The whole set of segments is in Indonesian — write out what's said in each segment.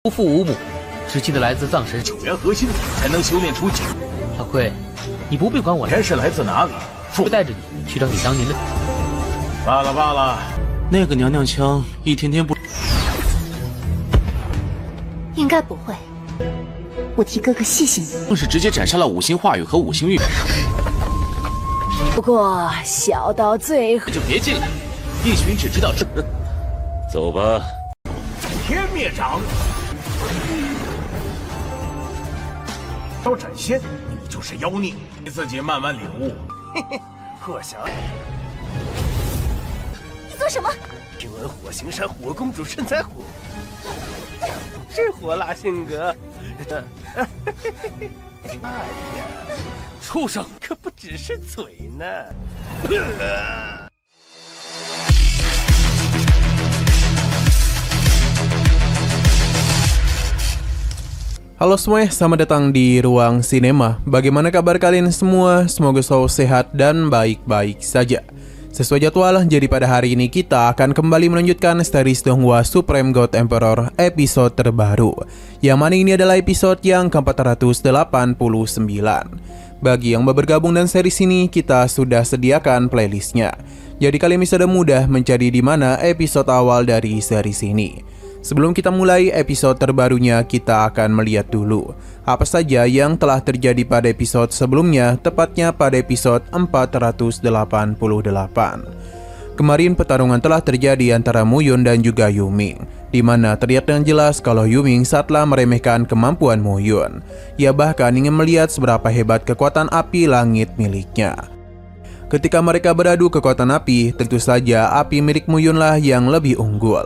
无父无母，只记得来自藏神九元核心才能修炼出九。小葵，你不必管我，钱是来自哪里？会带着你去找你当年的。罢了罢了，那个娘娘腔一天天不……应该不会。我替哥哥谢谢你。更是直接斩杀了五星化羽和五星玉。不过小到最后就别进来，一群只知道吃。走吧。天灭掌，要斩仙，你就是妖孽，你自己慢慢领悟。嘿嘿，贺霞，你做什么？听闻火行山火公主身材火，是火辣性格。哎呀，畜生可不只是嘴呢。Halo semuanya, selamat datang di Ruang Sinema. Bagaimana kabar kalian semua? Semoga selalu sehat dan baik-baik saja. Sesuai jadwal, jadi pada hari ini kita akan kembali melanjutkan series Donghua Supreme God Emperor episode terbaru, yang mana ini adalah episode yang ke-489. Bagi yang baru bergabung dan series ini, kita sudah sediakan playlistnya, jadi kalian bisa mudah mencari di mana episode awal dari series ini. Sebelum kita mulai episode terbarunya, kita akan melihat dulu apa saja yang telah terjadi pada episode sebelumnya, tepatnya pada episode 488. Kemarin pertarungan telah terjadi antara Muyun dan juga Yuming, di mana terlihat dengan jelas kalau Yuming saatlah meremehkan kemampuan Muyun. Ia bahkan ingin melihat seberapa hebat kekuatan api langit miliknya. Ketika mereka beradu kekuatan api, tentu saja api milik Muyunlah yang lebih unggul.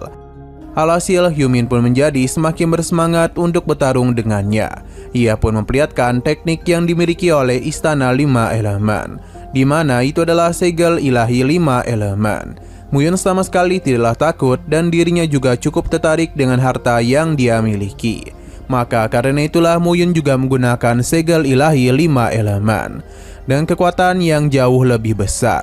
Alhasil, Yumin pun menjadi semakin bersemangat untuk bertarung dengannya. Ia pun memperlihatkan teknik yang dimiliki oleh Istana 5 Elemen, di mana itu adalah segel ilahi 5 elemen. Muyun sama sekali tidaklah takut dan dirinya juga cukup tertarik dengan harta yang dia miliki. Maka karena itulah Muyun juga menggunakan segel ilahi 5 elemen dengan kekuatan yang jauh lebih besar.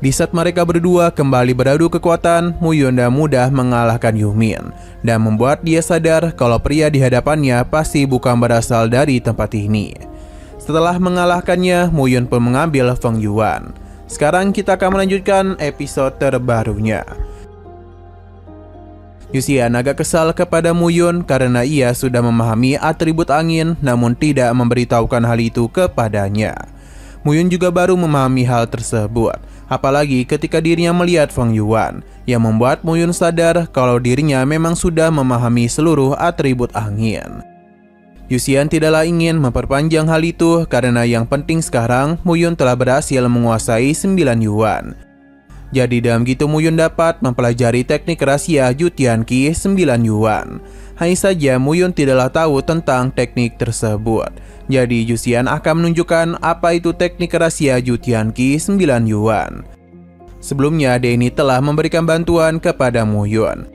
Di saat mereka berdua kembali beradu kekuatan, Muyun dan mudah mengalahkan Yumin dan membuat dia sadar kalau pria di hadapannya pasti bukan berasal dari tempat ini. Setelah mengalahkannya, Muyun pun mengambil Feng Yuan. Sekarang kita akan melanjutkan episode terbarunya. Yuxian agak kesal kepada Muyun karena ia sudah memahami atribut angin namun tidak memberitahukan hal itu kepadanya. Muyun juga baru memahami hal tersebut, apalagi ketika dirinya melihat Feng Yuan, yang membuat Muyun sadar kalau dirinya memang sudah memahami seluruh atribut angin. Yuxian tidaklah ingin memperpanjang hal itu karena yang penting sekarang Muyun telah berhasil menguasai 9 Yuan. Jadi dalam gitu Muyun dapat mempelajari teknik rahasia Jutian Qi 9 Yuan. Hanya saja Muyun tidaklah tahu tentang teknik tersebut. Jadi Yuxian akan menunjukkan apa itu teknik rahasia Jutian Qi 9 Yuan. Sebelumnya Denny telah memberikan bantuan kepada Muyun.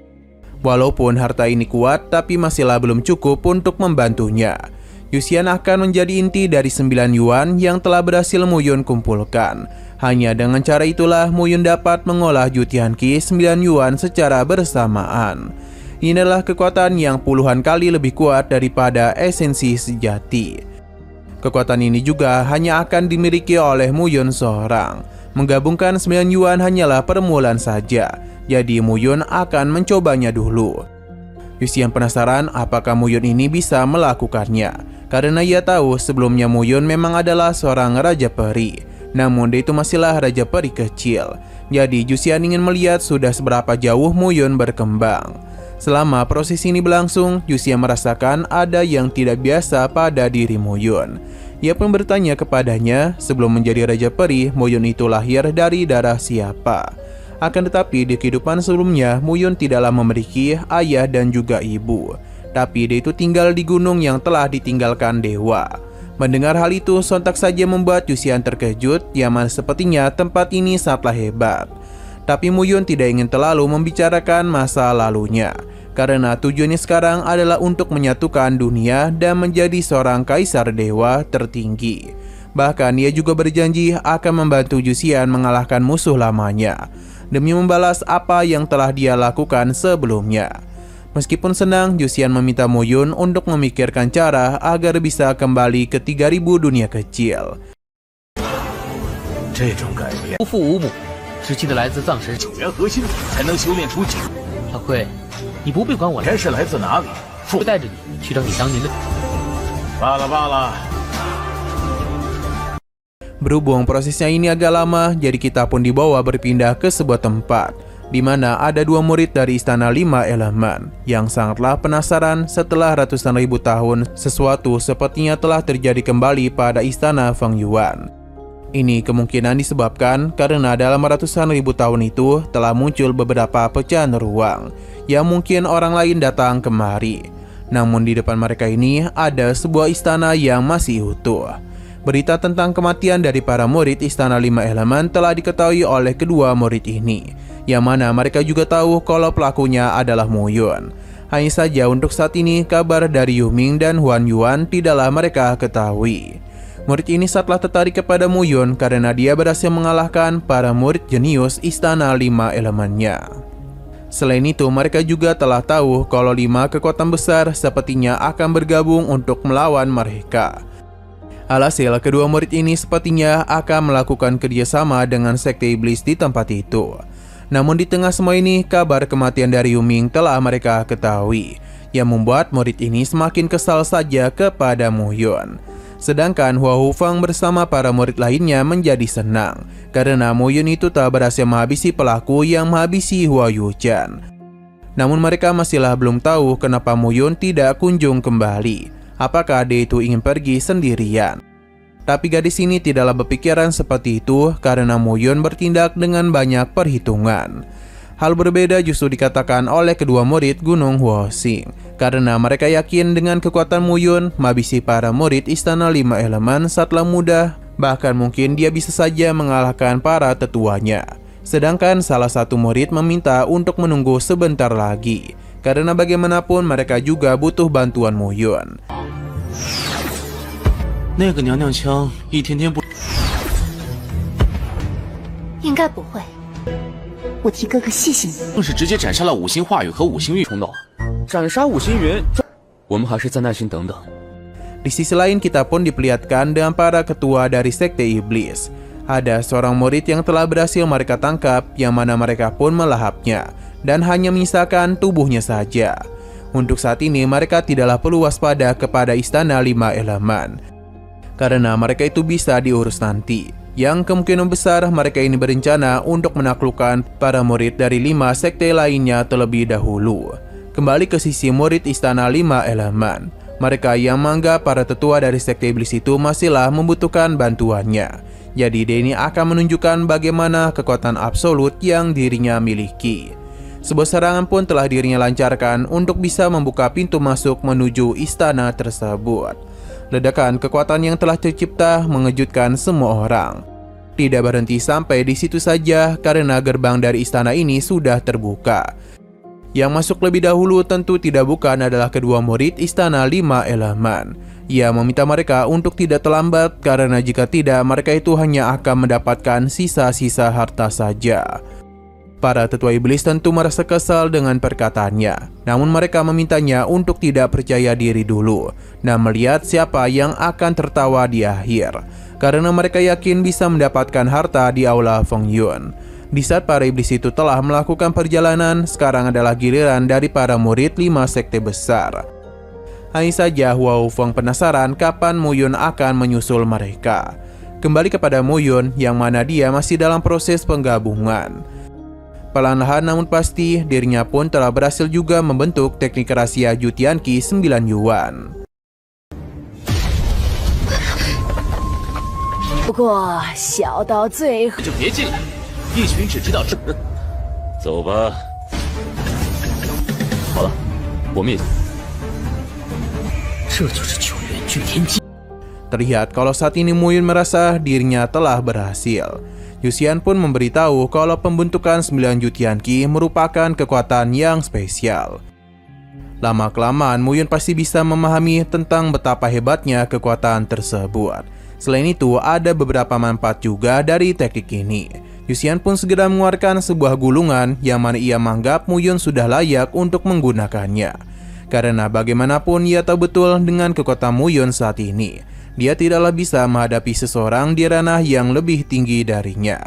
Walaupun harta ini kuat, tapi masihlah belum cukup untuk membantunya. Yuxian akan menjadi inti dari 9 Yuan yang telah berhasil Muyun kumpulkan. Hanya dengan cara itulah Muyun dapat mengolah Jutian Qi 9 Yuan secara bersamaan. Inilah kekuatan yang puluhan kali lebih kuat daripada esensi sejati. Kekuatan ini juga hanya akan dimiliki oleh Muyun seorang. Menggabungkan 9 Yuan hanyalah permulaan saja, jadi Muyun akan mencobanya dulu. Yuxian penasaran apakah Muyun ini bisa melakukannya, karena ia tahu sebelumnya Muyun memang adalah seorang raja peri. Namun dia itu masihlah raja peri kecil. Jadi Yuxian ingin melihat sudah seberapa jauh Muyun berkembang. Selama proses ini berlangsung, Yuxian merasakan ada yang tidak biasa pada diri Muyun. Ia pun bertanya kepadanya, sebelum menjadi raja peri, Muyun itu lahir dari darah siapa? Akan tetapi di kehidupan sebelumnya, Muyun tidaklah memiliki ayah dan juga ibu. Tapi dia itu tinggal di gunung yang telah ditinggalkan dewa. Mendengar hal itu sontak saja membuat Yuxian terkejut, yang mana sepertinya tempat ini sangatlah hebat. Tapi Muyun tidak ingin terlalu membicarakan masa lalunya, karena tujuannya sekarang adalah untuk menyatukan dunia dan menjadi seorang kaisar dewa tertinggi. Bahkan ia juga berjanji akan membantu Yuxian mengalahkan musuh lamanya, demi membalas apa yang telah dia lakukan sebelumnya. Meskipun senang, Yuxian meminta Muyun untuk memikirkan cara agar bisa kembali ke 3000 dunia kecil. 这种改变，无父无母，只记得来自藏神。九元核心才能修炼出九。小葵，你不必管我，钱是来自哪里？会带着你去找你当年的。罢了罢了。 Berhubung prosesnya ini agak lama, jadi kita pun dibawa berpindah ke sebuah tempat di mana ada dua murid dari Istana 5 Elemen yang sangatlah penasaran setelah ratusan ribu tahun sesuatu sepertinya telah terjadi kembali pada Istana Feng Yuan. Ini kemungkinan disebabkan karena dalam ratusan ribu tahun itu telah muncul beberapa pecahan ruang yang mungkin orang lain datang kemari. Namun di depan mereka ini ada sebuah istana yang masih utuh. Berita tentang kematian dari para murid Istana 5 Elemen telah diketahui oleh kedua murid ini, yang mana mereka juga tahu kalau pelakunya adalah Muyun. Hanya saja untuk saat ini kabar dari Yuming dan Huan Yuan tidaklah mereka ketahui. Murid ini sangatlah tertarik kepada Muyun karena dia berhasil mengalahkan para murid jenius Istana 5 Elemennya. Selain itu, mereka juga telah tahu kalau 5 kekuatan besar sepertinya akan bergabung untuk melawan mereka. Alhasil, kedua murid ini sepertinya akan melakukan kerjasama dengan Sekte Iblis di tempat itu. Namun di tengah semua ini, kabar kematian dari Yuming telah mereka ketahui, yang membuat murid ini semakin kesal saja kepada Muyun. Sedangkan Hua Hufang bersama para murid lainnya menjadi senang, karena Muyun itu telah berhasil menghabisi pelaku yang menghabisi Hua Yuchan. Namun mereka masihlah belum tahu kenapa Muyun tidak kunjung kembali. Apakah dia itu ingin pergi sendirian? Tapi gadis ini tidaklah berpikiran seperti itu karena Muyun bertindak dengan banyak perhitungan. Hal berbeda justru dikatakan oleh kedua murid Gunung Huoxing, karena mereka yakin dengan kekuatan Muyun menghabisi para murid Istana 5 Elemen sangatlah mudah, bahkan mungkin dia bisa saja mengalahkan para tetuanya. Sedangkan salah satu murid meminta untuk menunggu sebentar lagi, karena bagaimanapun mereka juga butuh bantuan Muyun. 那个娘娘腔一天天不，应该不会。我替哥哥谢谢你。更是直接斩杀了五星化羽和五星玉冲动。斩杀五星云，我们还是再耐心等等。 Di sisi lain, kita pun diperlihatkan dengan para ketua dari Sekte Iblis. Ada seorang murid yang telah berhasil mereka tangkap, yang mana mereka pun melahapnya dan hanya menyisakan tubuhnya saja. Untuk saat ini, mereka tidaklah perlu waspada kepada Istana 5 Elemen, karena mereka itu bisa diurus nanti. Yang kemungkinan besar mereka ini berencana untuk menaklukkan para murid dari 5 sekte lainnya terlebih dahulu. Kembali ke sisi murid Istana 5 Elemen, mereka yang menganggap para tetua dari Sekte Iblis itu masihlah membutuhkan bantuannya. Jadi Denny akan menunjukkan bagaimana kekuatan absolut yang dirinya miliki. Sebuah serangan pun telah dirinya lancarkan untuk bisa membuka pintu masuk menuju istana tersebut. Ledakan kekuatan yang telah tercipta mengejutkan semua orang. Tidak berhenti sampai di situ saja karena gerbang dari istana ini sudah terbuka. Yang masuk lebih dahulu tentu tidak bukan adalah kedua murid Istana 5 Elemen. Ia meminta mereka untuk tidak terlambat karena jika tidak mereka itu hanya akan mendapatkan sisa-sisa harta saja. Para tetua iblis tentu merasa kesal dengan perkataannya, namun mereka memintanya untuk tidak percaya diri dulu dan melihat siapa yang akan tertawa di akhir, karena mereka yakin bisa mendapatkan harta di Aula Feng Yuan. Di saat para iblis itu telah melakukan perjalanan, sekarang adalah giliran dari para murid 5 sekte besar. Hanya saja Hua Hufang penasaran kapan Muyun akan menyusul mereka. Kembali kepada Muyun yang mana dia masih dalam proses penggabungan. Perlahan namun pasti, dirinya pun telah berhasil juga membentuk teknik rahasia Jutianqi 9 Yuan. 不过小到最后，就别进来，一群只知道吃。走吧。好了，我们也。这就是九元巨天机。 Terlihat kalau saat ini Muyun merasa dirinya telah berhasil. Yuxian pun memberitahu kalau pembentukan 9 Jutianqi merupakan kekuatan yang spesial. Lama-kelamaan Muyun pasti bisa memahami tentang betapa hebatnya kekuatan tersebut. Selain itu, ada beberapa manfaat juga dari teknik ini. Yuxian pun segera mengeluarkan sebuah gulungan yang mana ia menganggap Muyun sudah layak untuk menggunakannya. Karena bagaimanapun ia tahu betul dengan kekuatan Muyun saat ini, dia tidaklah bisa menghadapi seseorang di ranah yang lebih tinggi darinya.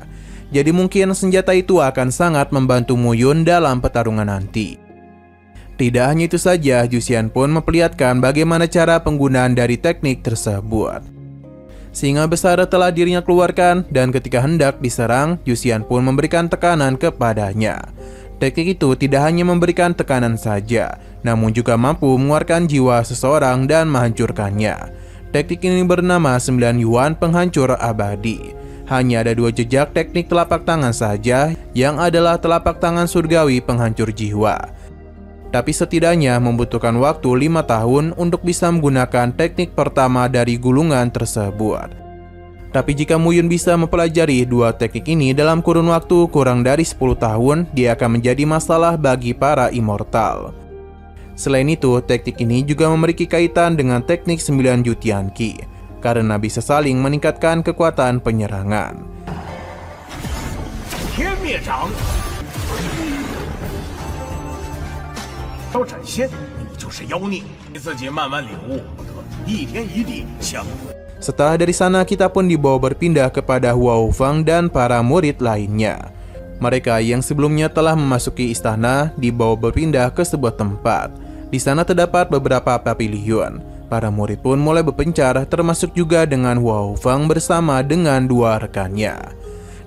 Jadi mungkin senjata itu akan sangat membantu Muyun dalam pertarungan nanti. Tidak hanya itu saja, Yuxian pun memperlihatkan bagaimana cara penggunaan dari teknik tersebut. Singa besar telah dirinya keluarkan dan ketika hendak diserang, Yuxian pun memberikan tekanan kepadanya. Teknik itu tidak hanya memberikan tekanan saja, namun juga mampu mengeluarkan jiwa seseorang dan menghancurkannya. Teknik ini bernama 9 Yuan Penghancur Abadi. Hanya ada 2 jejak teknik telapak tangan saja, yang adalah telapak tangan surgawi penghancur jiwa. Tapi setidaknya membutuhkan waktu 5 tahun untuk bisa menggunakan teknik pertama dari gulungan tersebut. Tapi jika Muyun bisa mempelajari 2 teknik ini dalam kurun waktu kurang dari 10 tahun, dia akan menjadi masalah bagi para immortal. Selain itu, teknik ini juga memiliki kaitan dengan teknik 9 Yutian Qi, karena bisa saling meningkatkan kekuatan penyerangan. 天灭掌，要斩仙，你就是妖孽。你自己慢慢领悟，不得一天一地相对。 Setelah dari sana, kita pun dibawa berpindah kepada Huo Fang dan para murid lainnya. Mereka yang sebelumnya telah memasuki istana dibawa berpindah ke sebuah tempat. Di sana terdapat beberapa pavilion. Para murid pun mulai berpencar, termasuk juga dengan Huo Fang bersama dengan 2 rekannya.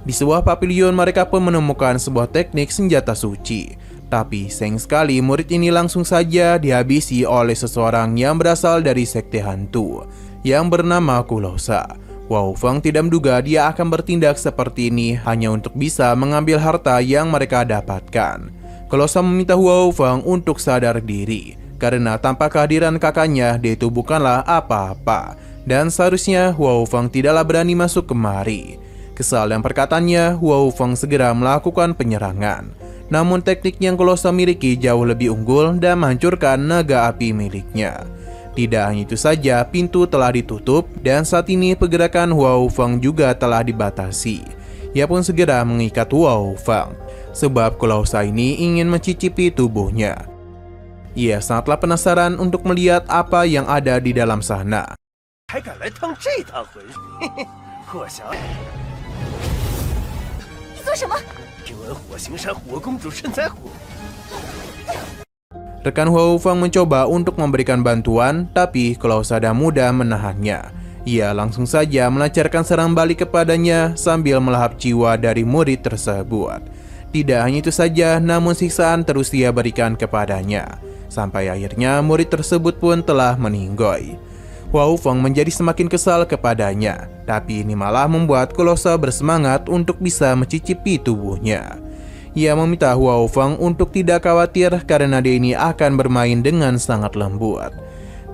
Di sebuah pavilion, mereka pun menemukan sebuah teknik senjata suci. Tapi sayang sekali murid ini langsung saja dihabisi oleh seseorang yang berasal dari sekte hantu yang bernama Kulosa. Huo Fang tidak menduga dia akan bertindak seperti ini hanya untuk bisa mengambil harta yang mereka dapatkan. Kulosa meminta Huo Fang untuk sadar diri, karena tanpa kehadiran kakaknya dia itu bukanlah apa-apa, dan seharusnya Huo Fang tidaklah berani masuk kemari. Kesal dan perkataannya, Huo Fang segera melakukan penyerangan. Namun teknik yang Kulosa miliki jauh lebih unggul dan menghancurkan naga api miliknya. Tidak hanya itu saja, pintu telah ditutup dan saat ini pergerakan Huo Fang juga telah dibatasi. Ia pun segera mengikat Huo Fang, sebab Kulosa ini ingin mencicipi tubuhnya. Ia sangatlah penasaran untuk melihat apa yang ada di dalam sana. 还敢来趟这趟浑，嘿嘿，霍小矮，你做什么？ 听闻火行山火公主身材火。 Rekan Huo Fang mencoba untuk memberikan bantuan, tapi Kulosa dan mudah menahannya. Ia langsung saja melancarkan serang balik kepadanya sambil melahap jiwa dari murid tersebut. Tidak hanya itu saja, namun siksaan terus dia berikan kepadanya. Sampai akhirnya murid tersebut pun telah meninggoy. Huo Fang menjadi semakin kesal kepadanya, tapi ini malah membuat Kulosa bersemangat untuk bisa mencicipi tubuhnya. Ia meminta Huo Fang untuk tidak khawatir karena dia ini akan bermain dengan sangat lembut.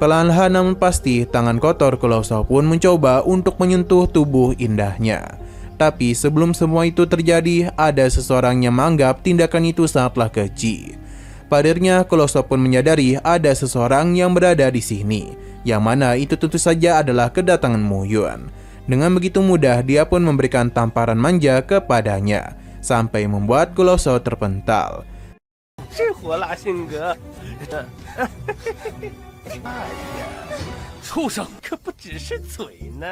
Perlahan namun pasti, tangan kotor Kulosa pun mencoba untuk menyentuh tubuh indahnya. Tapi sebelum semua itu terjadi, ada seseorang yang menganggap tindakan itu sangatlah keji. Padirnya, Kulosa pun menyadari ada seseorang yang berada di sini, yang mana itu tentu saja adalah kedatangan Muyun. Dengan begitu mudah, dia pun memberikan tamparan manja kepadanya, sampai membuat Kulosa terpental. 是火辣性格。哎呀，畜生可不只是嘴呢。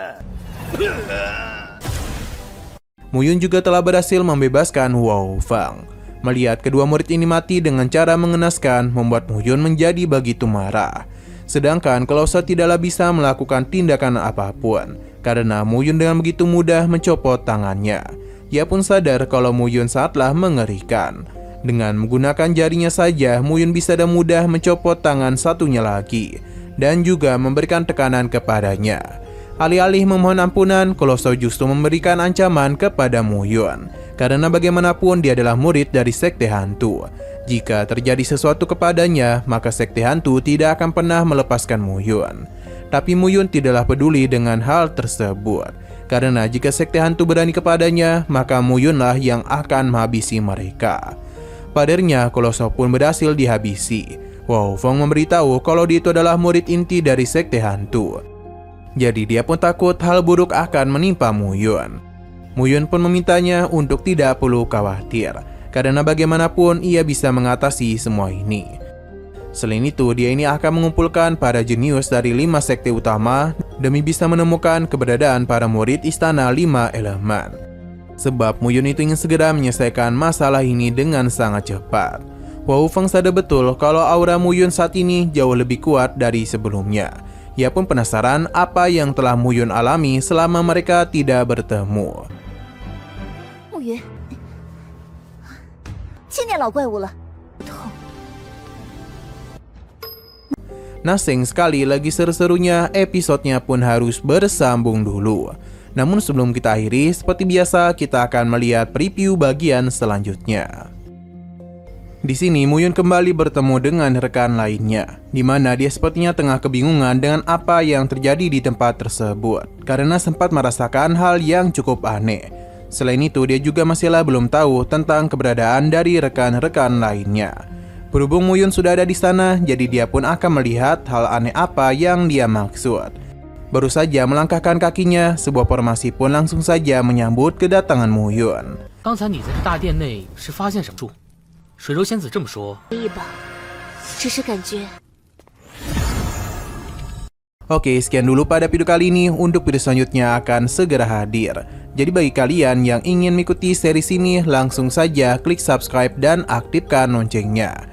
Muyun juga telah berhasil membebaskan Huo Fang. Melihat kedua murid ini mati dengan cara mengenaskan membuat Muyun menjadi begitu marah. Sedangkan Kulosa tidaklah bisa melakukan tindakan apapun karena Muyun dengan begitu mudah mencopot tangannya. Ia pun sadar kalau Muyun sangatlah mengerikan. Dengan menggunakan jarinya saja, Muyun bisa dengan mudah mencopot tangan satunya lagi dan juga memberikan tekanan kepadanya. Alih-alih memohon ampunan, Kulosa justru memberikan ancaman kepada Muyun. Karena bagaimanapun dia adalah murid dari sekte hantu. Jika terjadi sesuatu kepadanya, maka sekte hantu tidak akan pernah melepaskan Muyun. Tapi Muyun tidaklah peduli dengan hal tersebut. Karena jika sekte hantu berani kepadanya, maka Muyunlah yang akan menghabisi mereka. Padirnya, Kulosa pun berhasil dihabisi. Huo Fang memberitahu kalau dia itu adalah murid inti dari sekte hantu. Jadi dia pun takut hal buruk akan menimpa Muyun. Muyun pun memintanya untuk tidak perlu khawatir, karena bagaimanapun ia bisa mengatasi semua ini. Selain itu, dia ini akan mengumpulkan para jenius dari 5 sekte utama demi bisa menemukan keberadaan para murid Istana 5 Elemen. Sebab Muyun itu ingin segera menyelesaikan masalah ini dengan sangat cepat. Wu Feng sadar betul kalau aura Muyun saat ini jauh lebih kuat dari sebelumnya. Ia pun penasaran apa yang telah Muyun alami selama mereka tidak bertemu. 暮云，见见老怪物了，痛。 Nasing sekali lagi seru-serunya, episodenya pun harus bersambung dulu. Namun sebelum kita akhiri, seperti biasa kita akan melihat preview bagian selanjutnya. Di sini Muyun kembali bertemu dengan rekan lainnya, di mana dia sepertinya tengah kebingungan dengan apa yang terjadi di tempat tersebut, karena sempat merasakan hal yang cukup aneh. Selain itu, dia juga masihlah belum tahu tentang keberadaan dari rekan-rekan lainnya. Berhubung Muyun sudah ada di sana, jadi dia pun akan melihat hal aneh apa yang dia maksud. Baru saja melangkahkan kakinya, sebuah formasi pun langsung saja menyambut kedatangan Muyun. 刚才你在这大殿内是发现什么术？水柔仙子这么说。一吧，只是感觉。 Oke, sekian dulu pada video kali ini. Untuk video selanjutnya akan segera hadir. Jadi bagi kalian yang ingin mengikuti series ini, langsung saja klik subscribe dan aktifkan loncengnya.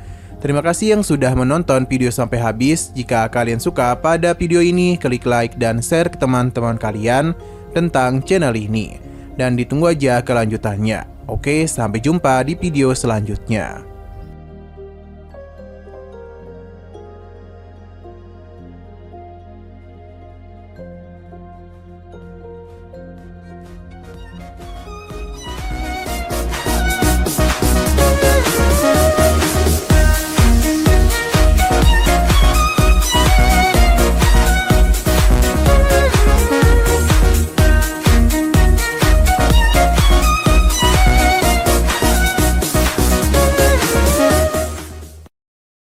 Terima kasih yang sudah menonton video sampai habis. Jika kalian suka pada video ini, klik like dan share ke teman-teman kalian tentang channel ini. Dan ditunggu aja kelanjutannya. Oke, sampai jumpa di video selanjutnya.